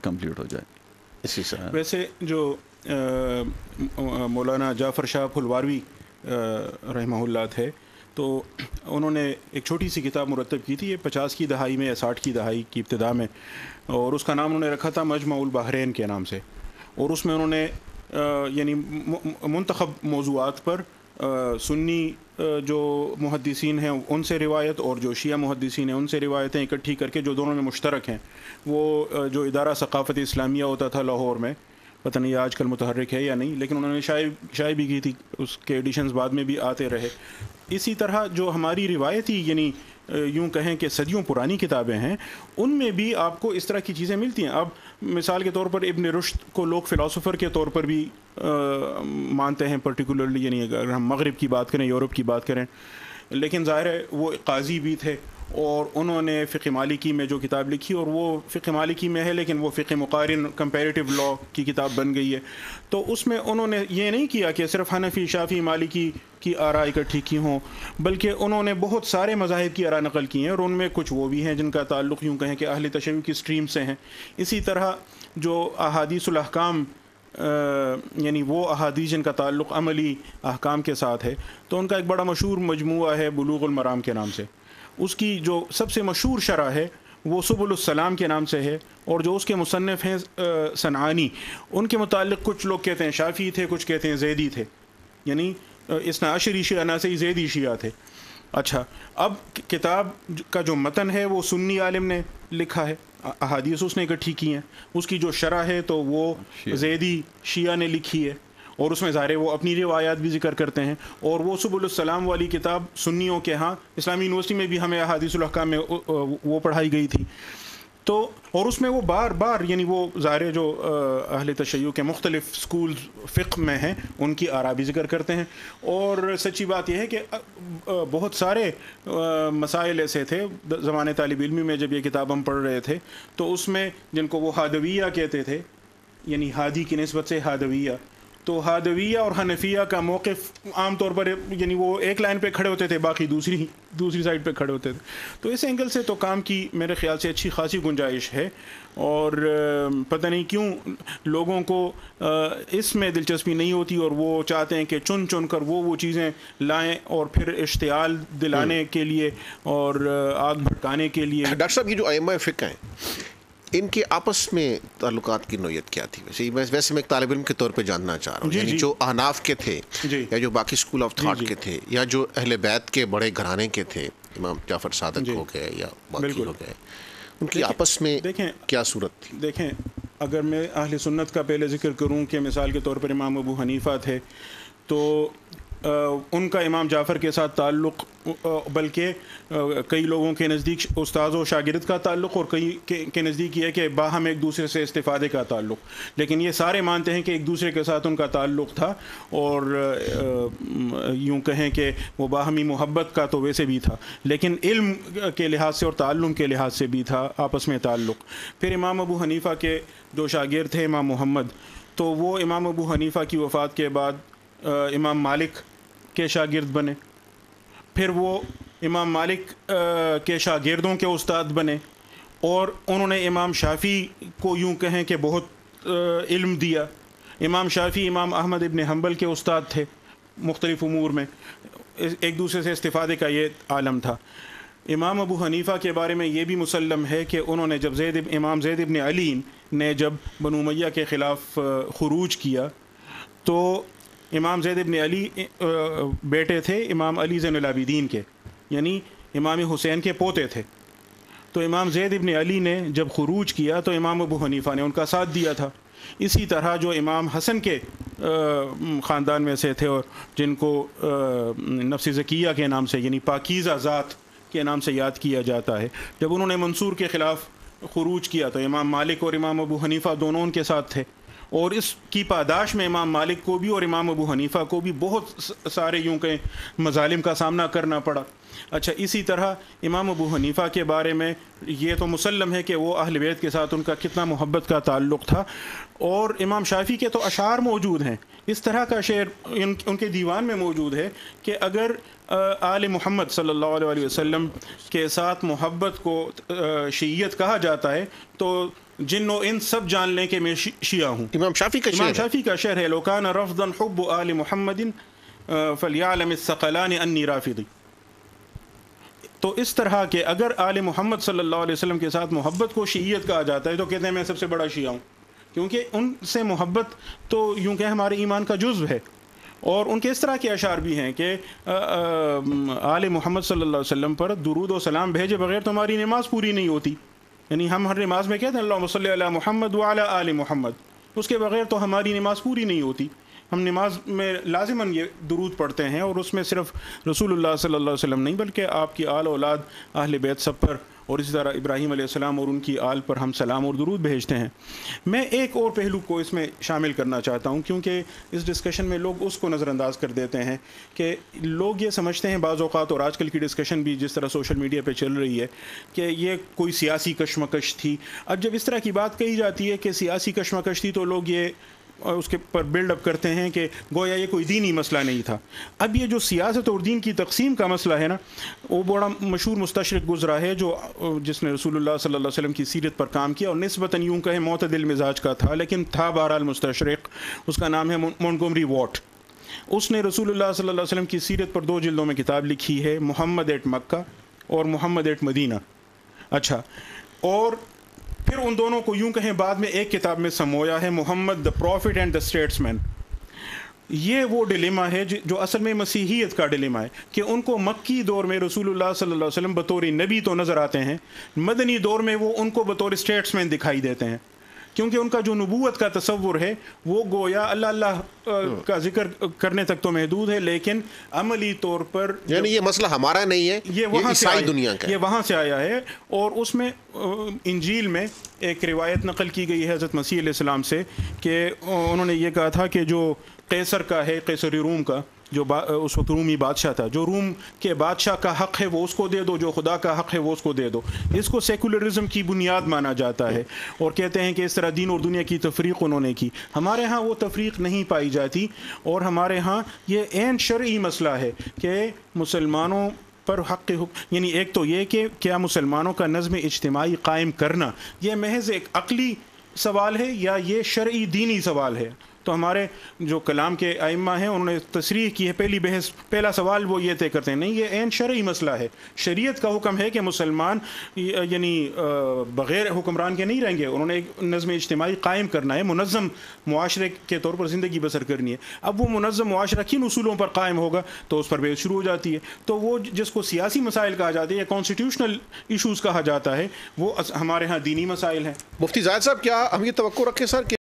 Complete ہو جائے. اسی سے ویسے جو مولانا جعفر شاہ پھلواروی رحمہ اللہ تھے، تو انہوں نے ایک چھوٹی سی کتاب مرتب کی تھی، یہ 50 کی دہائی میں یا 60 کی دہائی کی ابتدا میں، اور اس کا نام انہوں نے رکھا تھا مجمع البحرین کے نام سے. اور اس میں انہوں نے یعنی منتخب موضوعات پر سنی جو محدثین ہیں ان سے روایت اور جو شیعہ محدثین ہیں ان سے روایتیں اکٹھی کر کے جو دونوں میں مشترک ہیں، وہ جو ادارہ ثقافت اسلامیہ ہوتا تھا لاہور میں، پتہ نہیں آج کل متحرک ہے یا نہیں، لیکن انہوں نے شائع بھی کی تھی، اس کے ایڈیشنز بعد میں بھی آتے رہے. اسی طرح جو ہماری روایتی یعنی یوں کہیں کہ صدیوں پرانی کتابیں ہیں، ان میں بھی آپ کو اس طرح کی چیزیں ملتی ہیں. اب مثال کے طور پر ابن رشد کو لوگ فلاسفر کے طور پر بھی مانتے ہیں پرٹیکولرلی، یعنی اگر ہم مغرب کی بات کریں، یورپ کی بات کریں، لیکن ظاہر ہے وہ قاضی بھی تھے، اور انہوں نے فقہ مالکی میں جو کتاب لکھی، اور وہ فقہ مالکی میں ہے لیکن وہ فقہ مقارن کمپیریٹیو لا کی کتاب بن گئی ہے. تو اس میں انہوں نے یہ نہیں کیا کہ صرف حنفی، شافعی، مالکی کی آراء اکٹھی کی ہوں، بلکہ انہوں نے بہت سارے مذاہب کی آراء نقل کی ہیں، اور ان میں کچھ وہ بھی ہیں جن کا تعلق یوں کہیں کہ اہل تشیع کی اسٹریم سے ہیں. اسی طرح جو احادیث الاحکام یعنی وہ احادیث جن کا تعلق عملی احکام کے ساتھ ہے، تو ان کا ایک بڑا مشہور مجموعہ ہے بلوغ المرام کے نام سے. اس کی جو سب سے مشہور شرح ہے وہ سبل السلام کے نام سے ہے، اور جو اس کے مصنف ہیں صنعانی، ان کے متعلق کچھ لوگ کہتے ہیں شافعی تھے، کچھ کہتے ہیں زیدی تھے، یعنی اثنا عشری شیعہ نہ سے زیدی شیعہ تھے. اچھا، اب کتاب کا جو متن ہے وہ سنی عالم نے لکھا ہے، احادیث اس نے اکٹھی کی ہیں. اس کی جو شرح ہے تو وہ زیدی شیعہ نے لکھی ہے، اور اس میں ظاہر ہے وہ اپنی روایات بھی ذکر کرتے ہیں. اور وہ سبل السلام والی کتاب سنیوں کے ہاں اسلامی یونیورسٹی میں بھی ہمیں احادیث الاحکام میں وہ پڑھائی گئی تھی. تو اور اس میں وہ بار بار یعنی وہ ظاہر ہے جو اہل تشیع کے مختلف سکول فقہ میں ہیں ان کی آراء بھی ذکر کرتے ہیں. اور سچی بات یہ ہے کہ بہت سارے مسائل ایسے تھے زمانے طالب علمی میں جب یہ کتاب ہم پڑھ رہے تھے، تو اس میں جن کو وہ ہادویہ کہتے تھے، یعنی ہادی کی نسبت سے ہادویہ، تو ہادویہ اور حنفیہ کا موقف عام طور پر یعنی وہ ایک لائن پہ کھڑے ہوتے تھے، باقی دوسری سائڈ پہ کھڑے ہوتے تھے. تو اس اینگل سے تو کام کی میرے خیال سے اچھی خاصی گنجائش ہے. اور پتہ نہیں کیوں لوگوں کو اس میں دلچسپی نہیں ہوتی، اور وہ چاہتے ہیں کہ چن کر وہ چیزیں لائیں اور پھر اشتعال دلانے کے لیے اور آگ بھڑکانے کے لیے. ڈاکٹر صاحب، یہ جو ائمہ فقہ ہیں، ان کے آپس میں تعلقات کی نوعیت کیا تھی؟ ویسے میں ایک طالب علم کے طور پہ جاننا چاہ رہا ہوں، یعنی جو احناف کے تھے یا جو باقی اسکول آف تھاٹ کے تھے، یا جو اہل بیت کے بڑے گھرانے کے تھے، امام جعفر صادق ہو گئے یا باقی ہو گئے، ان کی آپس میں کیا صورت تھی؟ دیکھیں، اگر میں اہل سنت کا پہلے ذکر کروں کہ مثال کے طور پر امام ابو حنیفہ تھے، تو ان کا امام جعفر کے ساتھ تعلق، بلکہ کئی لوگوں کے نزدیک استاذ و شاگرد کا تعلق، اور کئی کے نزدیک یہ ہے کہ باہم ایک دوسرے سے استفادے کا تعلق. لیکن یہ سارے مانتے ہیں کہ ایک دوسرے کے ساتھ ان کا تعلق تھا، اور یوں کہیں کہ وہ باہمی محبت کا تو ویسے بھی تھا، لیکن علم کے لحاظ سے اور تعلم کے لحاظ سے بھی تھا آپس میں تعلق. پھر امام ابو حنیفہ کے جو شاگرد تھے امام محمد، تو وہ امام ابو حنیفہ کی وفات کے بعد امام مالک کے شاگرد بنے، پھر وہ امام مالک کے شاگردوں کے استاد بنے، اور انہوں نے امام شافعی کو یوں کہیں کہ بہت علم دیا. امام شافعی امام احمد ابن حنبل کے استاد تھے مختلف امور میں، ایک دوسرے سے استفادے کا یہ عالم تھا. امام ابو حنیفہ کے بارے میں یہ بھی مسلم ہے کہ انہوں نے جب امام زید ابن علی نے جب بنو امیہ کے خلاف خروج کیا، تو امام زید ابن علی بیٹے تھے امام علی زین العابدین کے، یعنی امام حسین کے پوتے تھے. تو امام زید ابن علی نے جب خروج کیا تو امام ابو حنیفہ نے ان کا ساتھ دیا تھا. اسی طرح جو امام حسن کے خاندان میں سے تھے، اور جن کو نفس زکیہ کے نام سے یعنی پاکیزہ ذات کے نام سے یاد کیا جاتا ہے، جب انہوں نے منصور کے خلاف خروج کیا تو امام مالک اور امام ابو حنیفہ دونوں ان کے ساتھ تھے. اور اس کی پاداش میں امام مالک کو بھی اور امام ابو حنیفہ کو بھی بہت سارے یوں کہ مظالم کا سامنا کرنا پڑا. اچھا اسی طرح امام ابو حنیفہ کے بارے میں یہ تو مسلم ہے کہ وہ اہل بیت کے ساتھ ان کا کتنا محبت کا تعلق تھا، اور امام شافعی کے تو اشعار موجود ہیں، اس طرح کا شعر ان کے دیوان میں موجود ہے کہ اگر آل محمد صلی اللہ علیہ وسلم کے ساتھ محبت کو شیعیت کہا جاتا ہے تو جن و انس سب جان لیں کہ میں شیعہ ہوں۔ امام شافعی کا شعر ہے لو کان رفضا حب آل محمد فلیعلم الثقلان انی رافضی۔ تو اس طرح کہ اگر آل محمد صلی اللہ علیہ وسلم کے ساتھ محبت کو شیعیت کہا جاتا ہے تو کہتے ہیں میں سب سے بڑا شیعہ ہوں، کیونکہ ان سے محبت تو یوں کہ ہمارے ایمان کا جزو ہے۔ اور ان کے اس طرح کے اشعار بھی ہیں کہ آل محمد صلی اللہ علیہ وسلم پر درود و سلام بھیجے بغیر تو ہماری نماز پوری نہیں ہوتی، یعنی ہم ہر نماز میں کہتے ہیں اللہم صلی علی محمد وعلی آل محمد، اس کے بغیر تو ہماری نماز پوری نہیں ہوتی۔ ہم نماز میں لازماً یہ درود پڑھتے ہیں، اور اس میں صرف رسول اللہ صلی اللہ علیہ وسلم نہیں بلکہ آپ کی آل اولاد اہل بیت سب پر، اور اسی طرح ابراہیم علیہ السلام اور ان کی آل پر ہم سلام اور درود بھیجتے ہیں۔ میں ایک اور پہلو کو اس میں شامل کرنا چاہتا ہوں، کیونکہ اس ڈسکشن میں لوگ اس کو نظر انداز کر دیتے ہیں کہ لوگ یہ سمجھتے ہیں بعض اوقات، اور آج کل کی ڈسکشن بھی جس طرح سوشل میڈیا پہ چل رہی ہے، کہ یہ کوئی سیاسی کشمکش تھی۔ اب جب اس طرح کی بات کہی جاتی ہے کہ سیاسی کشمکش تھی تو لوگ یہ اس کے پر بلڈ اپ کرتے ہیں کہ گویا یہ کوئی دینی مسئلہ نہیں تھا۔ اب یہ جو سیاست اور دین کی تقسیم کا مسئلہ ہے نا، وہ بڑا مشہور مستشرق گزرا ہے جس نے رسول اللہ صلی اللہ علیہ وسلم کی سیرت پر کام کیا، اور نسبتاً یوں کہیں معتدل مزاج کا تھا، لیکن تھا بہرحال مستشرق۔ اس کا نام ہے مونٹگومری واٹ۔ اس نے رسول اللہ صلی اللہ علیہ وسلم کی سیرت پر 2 جلدوں میں کتاب لکھی ہے، محمد ایٹ مکہ اور محمد ایٹ مدینہ۔ اچھا، اور پھر ان دونوں کو یوں کہیں بعد میں ایک کتاب میں سمویا ہے، محمد دا پروفٹ اینڈ دا اسٹیٹس مین۔ یہ وہ ڈیلیما ہے جو اصل میں مسیحیت کا ڈیلیما ہے، کہ ان کو مکی دور میں رسول اللہ صلی اللہ علیہ وسلم بطور نبی تو نظر آتے ہیں، مدنی دور میں وہ ان کو بطور اسٹیٹس مین دکھائی دیتے ہیں، کیونکہ ان کا جو نبوت کا تصور ہے وہ گویا اللہ اللہ کا ذکر کرنے تک تو محدود ہے، لیکن عملی طور پر یعنی یہ مسئلہ ہمارا نہیں ہے، یہ عیسائی دنیا کا ہے، یہ وہاں سے آیا ہے۔ اور اس میں انجیل میں ایک روایت نقل کی گئی ہے حضرت مسیح علیہ السلام سے کہ انہوں نے یہ کہا تھا کہ جو قیصر کا ہے، قیصر روم کا، جو اس وقت رومی بادشاہ تھا، جو روم کے بادشاہ کا حق ہے وہ اس کو دے دو، جو خدا کا حق ہے وہ اس کو دے دو۔ اس کو سیکولرزم کی بنیاد مانا جاتا ہے، اور کہتے ہیں کہ اس طرح دین اور دنیا کی تفریق انہوں نے کی۔ ہمارے ہاں وہ تفریق نہیں پائی جاتی، اور ہمارے ہاں یہ عین شرعی مسئلہ ہے کہ مسلمانوں پر حق یعنی ایک تو یہ کہ کیا مسلمانوں کا نظم اجتماعی قائم کرنا یہ محض ایک عقلی سوال ہے یا یہ شرعی دینی سوال ہے۔ تو ہمارے جو کلام کے ائمہ ہیں انہوں نے تصریح کی ہے، پہلا سوال وہ یہ طے کرتے ہیں نہیں، یہ عین شرعی مسئلہ ہے۔ شریعت کا حکم ہے کہ مسلمان یعنی بغیر حکمران کے نہیں رہیں گے، انہوں نے ایک نظم اجتماعی قائم کرنا ہے، منظم معاشرے کے طور پر زندگی بسر کرنی ہے۔ اب وہ منظم معاشرہ کن اصولوں پر قائم ہوگا تو اس پر بحث شروع ہو جاتی ہے۔ تو وہ جس کو سیاسی مسائل کہا جاتا ہے یا کانسٹیٹیوشنل ایشوز کہا جاتا ہے، وہ ہمارے ہاں دینی مسائل ہیں۔ مفتی زاہد صاحب، کیا ہم یہ توقع رکھیں سر کہ